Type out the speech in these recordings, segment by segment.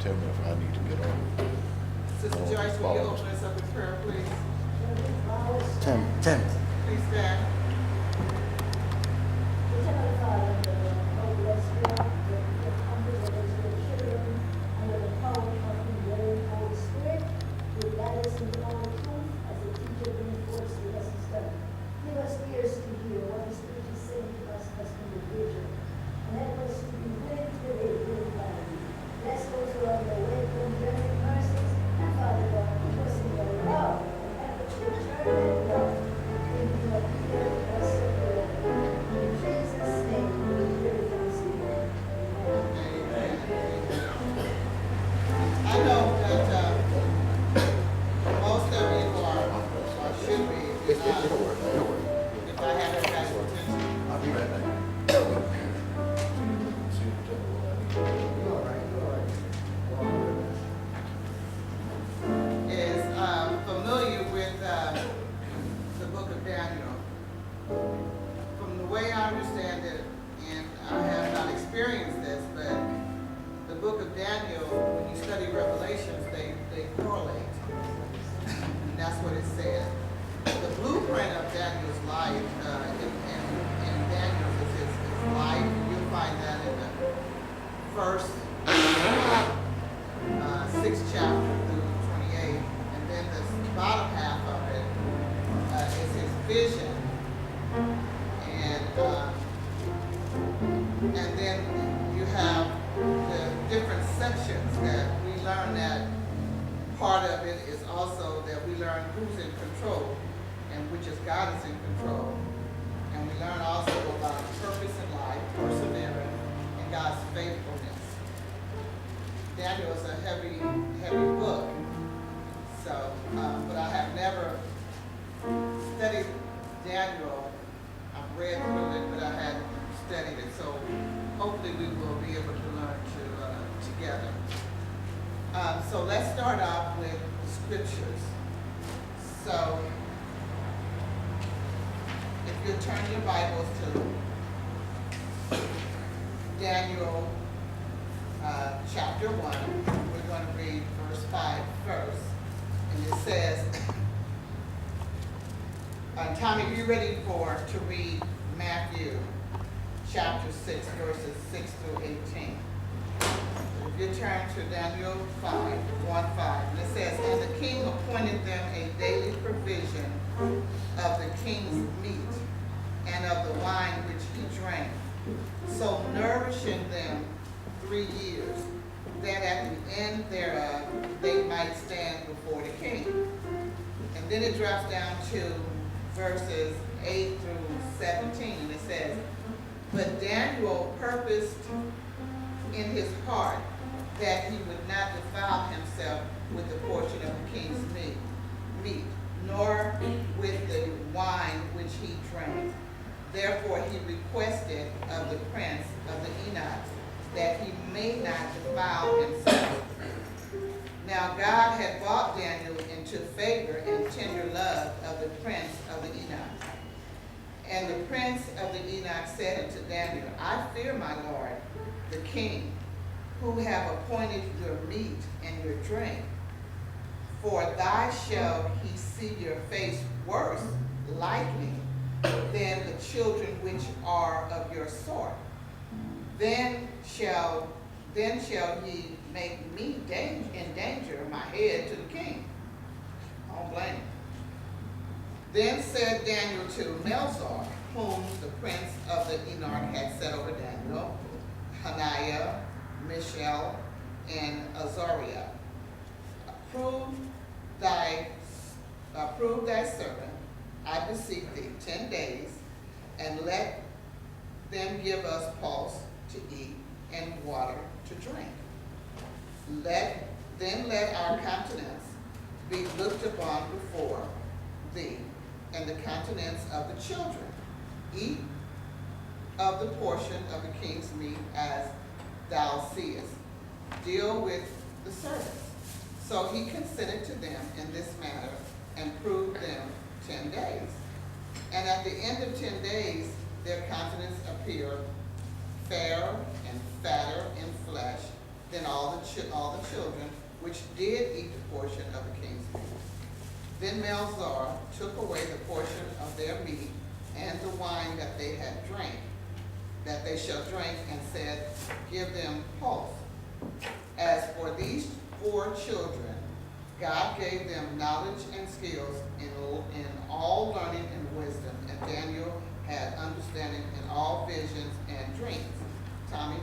tell me if I need to get on. Sister Joyce, will you open us up in prayer, please? Tim. Please stand. Eternal Father, oh bless you, the comfort of your children, under the power of the very Holy Spirit, who guide us into all truth as the teacher brings forth the lessons done. Give us ears to hear what the Spirit is saying to us as individuals, and help us to be willing to live in family. Bless those who are on their way from journey mercies, and Father God, keep us in your love, and help us to return that love into your fear of us of the Lord. In Jesus' name, we pray thanksgiving. Amen. I know that most of you are, or should be, It'll work. if I have everybody's attention. I'll be right back. See what I need. Is familiar with the book of Daniel. From the way I understand it, and I have not experienced this, but the book of Daniel, when you study Revelations, they correlate. And that's what it says. The blueprint of Daniel's life, in Daniel's is his life. You'll find that in the first 6th chapter through 28. And then the bottom half of it is his vision. And then you have the different sections that we learn that part of it is also that we learn who's in control and which is God is in control. And we learn also about purpose in life, persevering, and God's faithfulness. Daniel is a heavy book. So, but I have never studied Daniel. I've read through it, but I hadn't studied it. So hopefully we will be able to learn together. So let's start off with the scriptures. So if you turn your Bibles to Daniel chapter 1, we're going to read verse 5 first. And it says, Tommy, are you ready to read Matthew chapter 6, verses 6 through 18? If you turn to Daniel 5, and it says, And the king appointed them a daily provision of the king's meat and of the wine which he drank, so nourishing them 3 years, that at the end thereof they might stand before the king. And then it drops down to verses 8 through 17, and it says, But Daniel purposed in his heart that he would not defile himself with the portion of the king's meat, nor with the wine which he drank. Therefore he requested of the prince of the eunuchs that he may not defile himself. Now God had brought Daniel into favor and tender love of the prince of the eunuchs. And the prince of the eunuchs said unto Daniel, I fear my lord, the king, who have appointed your meat and your drink. For thy shall he see your face worse likely than the children which are of your sort. Then shall ye make me endanger my head to the king. I don't blame him. Then said Daniel to Melzar, whom the prince of the eunuch had set over Daniel, Hananiah, Mishael, and Azariah, Approve thy servant, I beseech thee, 10 days, and let them give us pulse to eat and water to drink. Then let our countenance be looked upon before thee, and the countenance of the children. Eat of the portion of the king's meat as thou seest. Deal with the servants. So he consented to them in this matter and proved them 10 days. And at the end of 10 days, their countenance appeared fairer and fatter in flesh Then all the children which did eat the portion of the king's meat. Then Melzar took away the portion of their meat and the wine that they had drank, that they shall drink, and said, give them pulse. As for these 4 children, God gave them knowledge and skills in all learning and wisdom, and Daniel had understanding in all visions and dreams. Tommy?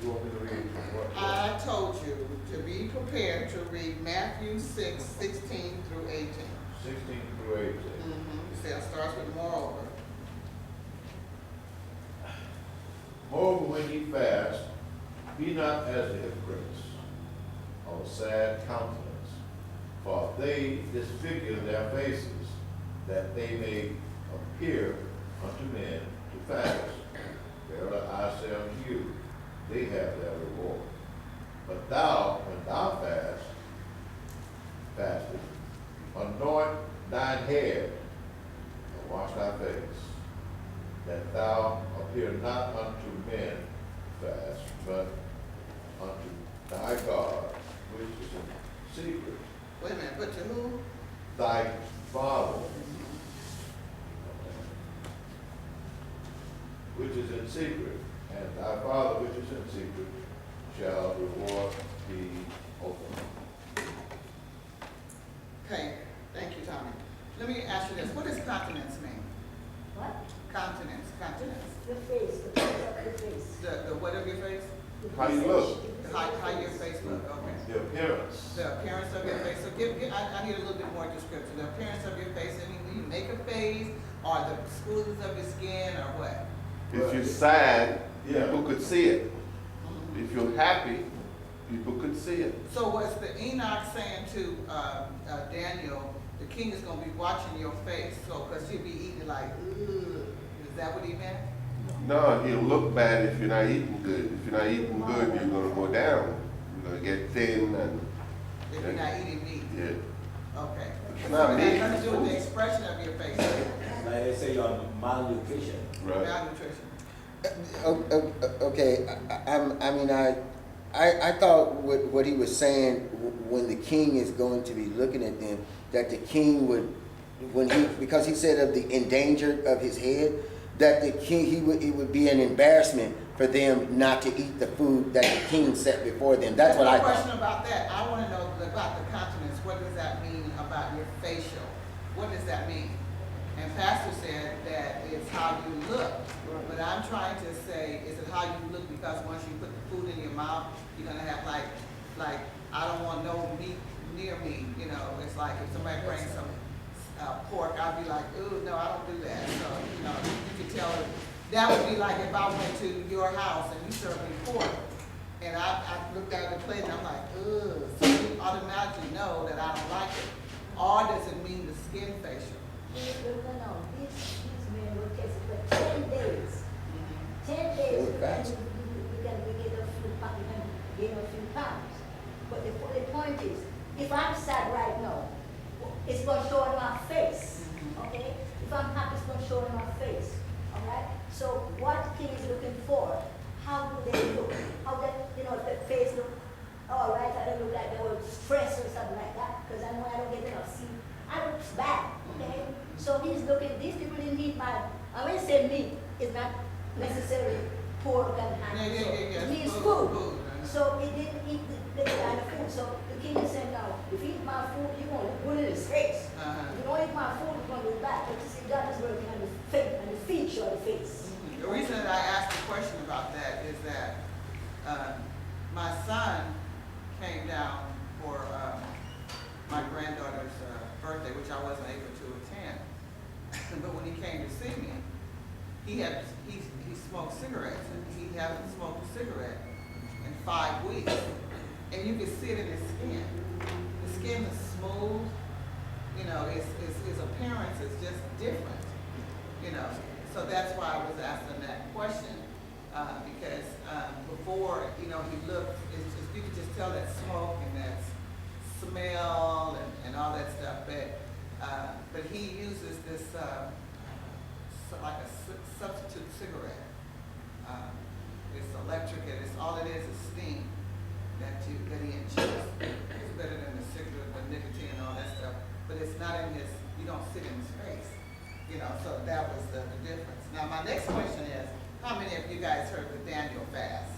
You want me to read what? I told you to be prepared to read Matthew 6, 16 through 18. 16 through 18. You see, it starts with moreover. Moreover, when ye fast, be not as the hypocrites of a sad countenance, for they disfigure their faces, that they may appear unto men to fast. Verily I say unto you, they have their reward. But thou, when thou fastest, anoint thine head, and wash thy face, that thou appear not unto men to fast, but unto thy God, which is in secret. Wait a minute, but to who? Thy Father, which is in secret, and thy Father which is in secret shall reward thee openly. Okay, thank you, Tommy. Let me ask you this, what does continence mean? What? Continence. The face, the face of the face. The what of your face? The How you visage, look. the How your face look, okay. The appearance. The appearance of your face, so I need a little bit more description. The appearance of your face, I mean, do you make a face, or the smoothness of your skin, or what? If you're sad, Yeah. people could see it. If you're happy, people could see it. So was the Enoch saying to Daniel, the king is gonna be watching your face, so, cause you'll be eating like, ugh, is that what he meant? No, it'll look bad if you're not eating good. If you're not eating good, you're gonna go down. You're gonna get thin and, If you're not eating meat? yeah. Okay. It's So not it meat, has nothing to do with the it's expression of your face, Like they say, you're on malnutrition. Right. malnutrition. Okay, I thought what he was saying, when the king is going to be looking at them, that the king would, because he said of the endanger of his head, that the king, it would be an embarrassment for them not to eat the food that the king set before them. That's what I No question thought. about that. I want to know about the countenance. What does that mean about your facial? What does that mean? And Pastor said that it's how you look. But I'm trying to say, is it how you look because once you put the food in your mouth, you're gonna have like I don't want no meat near me. You know, it's like if somebody brings some pork, I'd be like, ooh, no, I don't do that. So you know, you can tell. That would be like if I went to your house and you served me pork, and I looked at the plate and I'm like, ugh. So you automatically know that I don't like it. Or does it mean the skin facial? No, these men were tested for 10 days. 10 days, They were fast. you can get a few pounds, you can gain a few pounds. But the point is, if I'm sad right now, it's going to show in my face, okay? If I'm happy, it's going to show in my face, all right? So what king is looking for? How do they look? How that, if the face look, all right, I don't look like they were stressed or something like that, because I know I don't get enough sleep. I look bad, okay? So he's looking, these people didn't need when I say meat, it's not necessarily pork and ham. Yeah. It means food. So he didn't eat the kind of food. So the king is saying, now, if you eat my food, you're going to look good in his face. If you don't eat my food, it's going to look bad. But you see, God is working on the face and the feature of the face. The reason that I asked the question about that is that my son came down for my granddaughter's birthday, which I wasn't able to attend. But when he came to see me, he smoked cigarettes, and he hasn't smoked a cigarette in 5 weeks. And you can see it in his skin. The skin is smooth. You know, his appearance is just different. You know, so that's why I was asking that question, because before, you know, he looked, you could just tell that smoke and that smell and all that stuff. But he uses this like a substitute cigarette. it's electric, and it's, all it is steam that he ingests. It's better than the cigarette, the nicotine and all that stuff, but it's not in his, you don't sit in his face, you know, so that was the difference. Now, my next question is, how many of you guys heard the Daniel fast?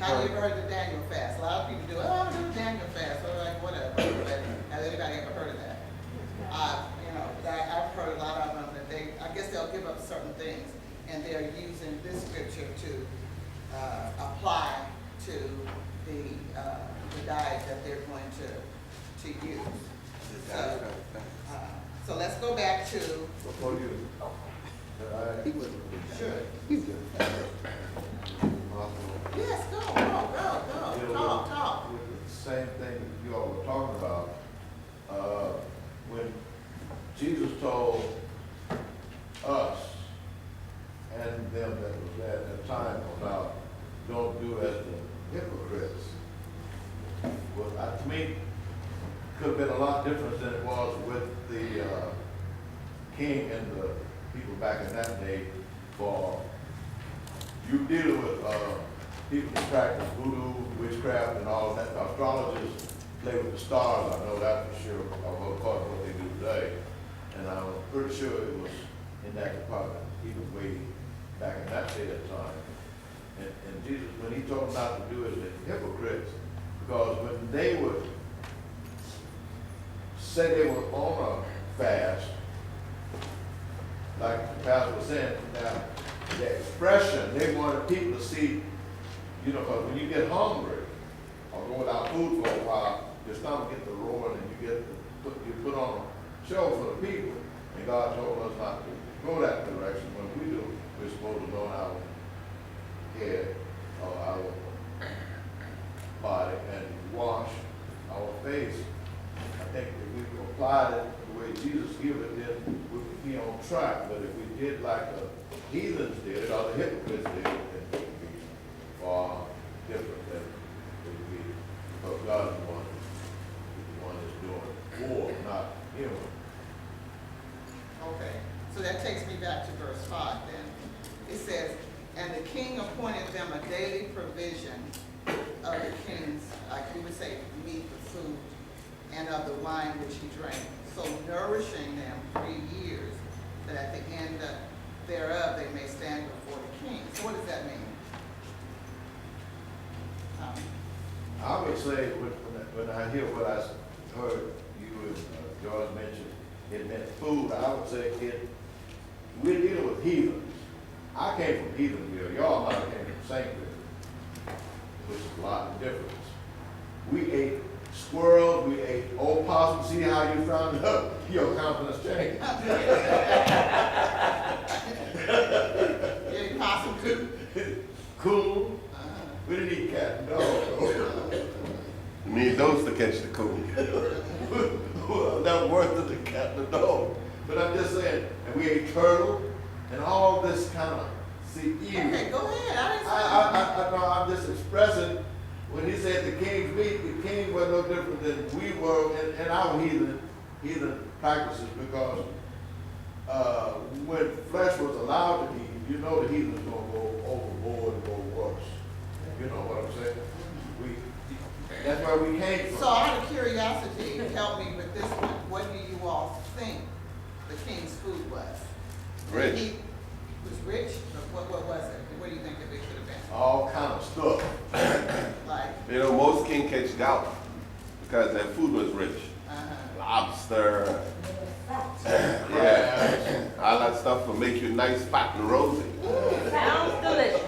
Have you ever heard the Daniel fast? A lot of people do, oh, I'm doing Daniel fast, or like, whatever, but has anybody ever heard of that? You know, I've heard a lot of them that I guess they'll give up certain things, and they're using this scripture to apply to the diet that they're going to use. So let's go back to, Before you, He wasn't. sure, He's good. yes, go, talk. With the same thing that you all were talking about, when Jesus told us and them that was at the time about don't do as the hypocrites. Well, to me, could have been a lot different than it was with the king and the people back in that day. For you dealing with people who practice voodoo, witchcraft, and all of that. The astrologers play with the stars. I know that for sure. According to what they do today, and I'm pretty sure it was in that department even way back in that day at time. And Jesus, when he told them not to do it, the hypocrites, because when they would say they were on a fast, like the pastor was saying, now the expression, they wanted people to see, you know, because when you get hungry or go without food for a while, your stomach gets to roaring and you put on a show for the people. And God told us not to go that direction. When we do, we're supposed to know our head or our body and wash our face. I think if we applied it the way Jesus gave it, then we would be on track. But if we did like the heathens did or the hypocrites did, then it would be far different than it would be. Because God is the one that's doing war, not him. Okay, so that takes me back to verse 5 then. It says, and the king appointed them a daily provision of the king's, like we would say, meat or food, and of the wine which he drank, so nourishing them 3 years, that at the end thereof they may stand before the king. So what does that mean? I would say when I hear what I heard you and George mention, it meant food. I would say we're dealing with heathens. I came from Heathenville. Y'all might have came from Saintville, which is a lot of difference. We ate squirrels, we ate old possum. See how you found out your confidence changed. You ate possum too? Cool. We didn't eat cat and dog. You need those to catch the cold. Well, that worth of the cat and the dog. But I'm just saying, and we ate turtle and all this kind of evil. Okay, go ahead. I didn't say I'm just expressing when he said the king's meat, the king was no different than we were in our heathen practices, because when flesh was allowed to eat, you know the heathen's gonna go overboard and go worse. You know what I'm saying? That's where we came from. So out of curiosity, help me with this one. What do you all think the king's food was? Rich. He was rich, or what was it? What do you think that it could have been? All kind of stuff. Like, You know, most can catch gout because their food was rich. Lobster, yeah, all that stuff will make you nice, fat, and rosy. Sounds delicious.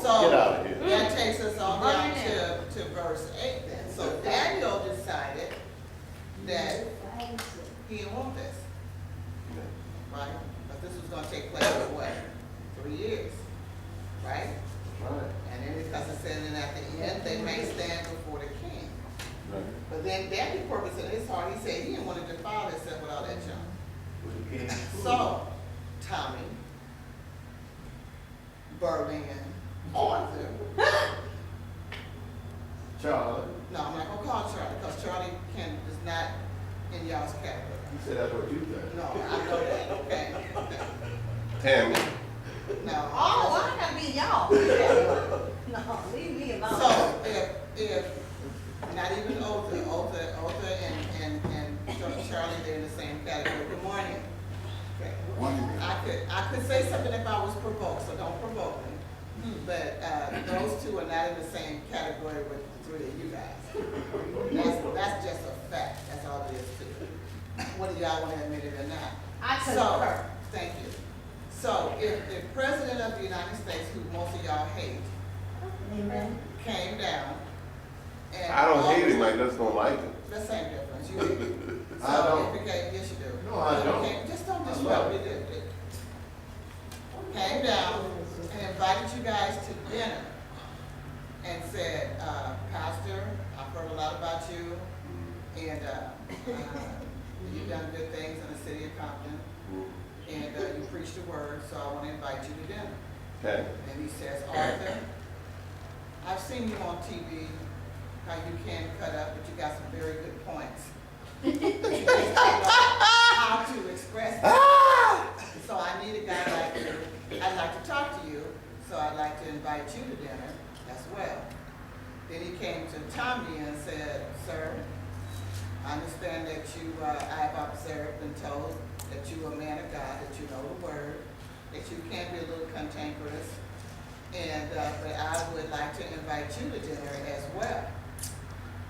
So Get out of here. that takes us on down to verse 8 then. So Daniel decided that he didn't want this, right? But this was going to take place for what? 3 years, right? Right. And then because it said, and at the end they may stand before the king. But then Daniel purpose in his heart, he said he didn't want to defile himself with all that junk. With the king's food. So, Tommy, Berlin, Arthur. Charlie, No, I'm not gonna call Charlie, because Charlie is not in y'all's category. you said that's what you think. No, I know that, okay. Tammy, No. Oh, I gotta be y'all. No, leave me alone. So if, not even Otha and Charlie, they're in the same category. Good morning. I could say something if I was provoked, so don't provoke me. But, those two are not in the same category with the three of you guys. That's just a fact, that's all it is to it. Whether y'all wanna admit it or not. I So, concur. thank you. So if the President of the United States, who most of y'all hate, Amen. came down and. I don't hate him, I just don't like him. The same difference, you hate him. I don't. So if it came, yes you do. No, I don't. Okay, just don't I disrupt love me, it. came down and invited you guys to dinner and said, Pastor, I've heard a lot about you, and you've done good things in the city of Compton, and you preached the word, so I want to invite you to dinner. Okay. And he says, Arthur, I've seen you on TV, how you can cut up, but you got some very good points. You just don't know how to express it. So I need a guy like you. I'd like to talk to you, so I'd like to invite you to dinner as well. Then he came to Tommy and said, sir, I understand that you, I've observed and told that you are a man of God, that you know the word, that you can be a little cantankerous, and, but I would like to invite you to dinner as well.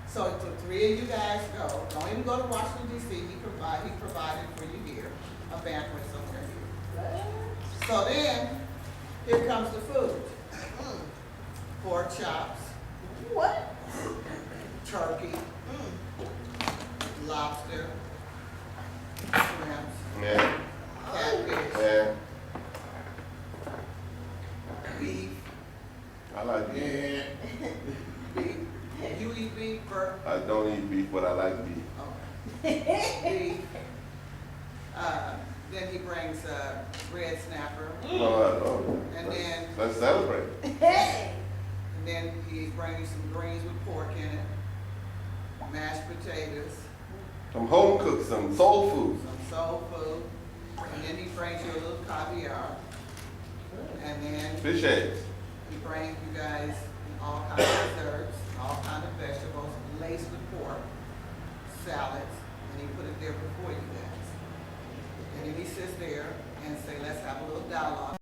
So the three of you guys go. Don't even go to Washington D.C. He provided for you here, a banquet somewhere here. So then, here comes the food. Pork chops, What? turkey, lobster, shrimps, Yeah, catfish, yeah, beef, I like beef. Yeah. beef. You eat beef, Bert? I don't eat beef, but I like beef. Okay. Beef. Then he brings red snapper, Oh, and then let's celebrate. Hey. And then he brings you some greens with pork in it, mashed potatoes, Some home cooked, some soul food. some soul food, and then he brings you a little caviar. And then Fish eggs. he brings you guys all kinds of desserts, all kinds of vegetables, laced with pork, salads, and he put it there before you guys. And then he sits there and say, let's have a little dialogue.